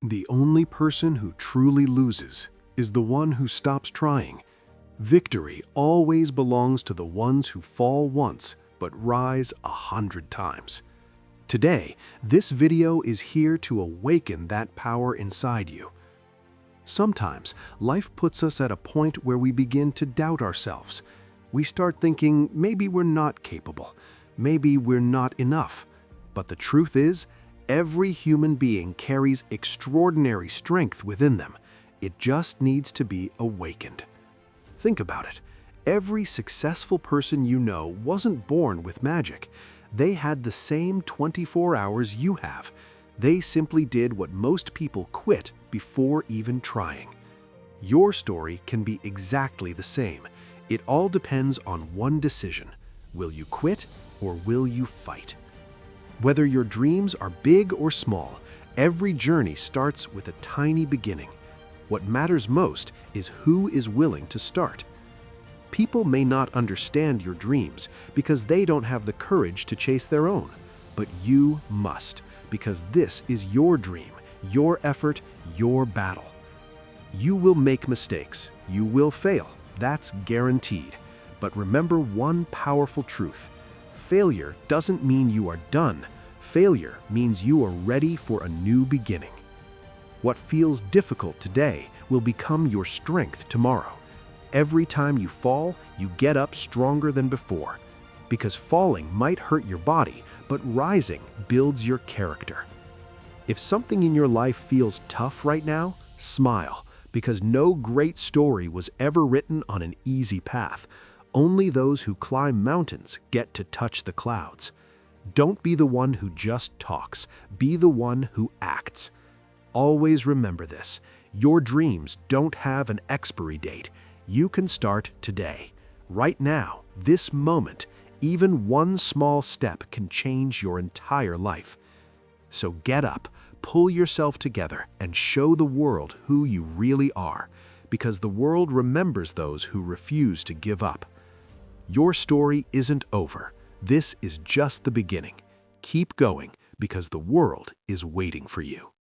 The only person who truly loses is the one who stops trying. Victory always belongs to the ones who fall once but rise 100 times. Today, this video is here to awaken that power inside you. Sometimes, life puts us at a point where we begin to doubt ourselves. We start thinking maybe we're not capable, maybe we're not enough. But the truth is, every human being carries extraordinary strength within them. It just needs to be awakened. Think about it. Every successful person you know wasn't born with magic. They had the same 24 hours you have. They simply did what most people quit before even trying. Your story can be exactly the same. It all depends on one decision. Will you quit or will you fight? Whether your dreams are big or small, every journey starts with a tiny beginning. What matters most is who is willing to start. People may not understand your dreams because they don't have the courage to chase their own. But you must, because this is your dream, your effort, your battle. You will make mistakes. You will fail. That's guaranteed. But remember one powerful truth. Failure doesn't mean you are done. Failure means you are ready for a new beginning. What feels difficult today will become your strength tomorrow. Every time you fall, you get up stronger than before. Because falling might hurt your body, but rising builds your character. If something in your life feels tough right now, smile, because no great story was ever written on an easy path. Only those who climb mountains get to touch the clouds. Don't be the one who just talks, be the one who acts. Always remember this, your dreams don't have an expiry date. You can start today. Right now, this moment, even one small step can change your entire life. So get up, pull yourself together, and show the world who you really are, because the world remembers those who refuse to give up. Your story isn't over. This is just the beginning. Keep going, because the world is waiting for you.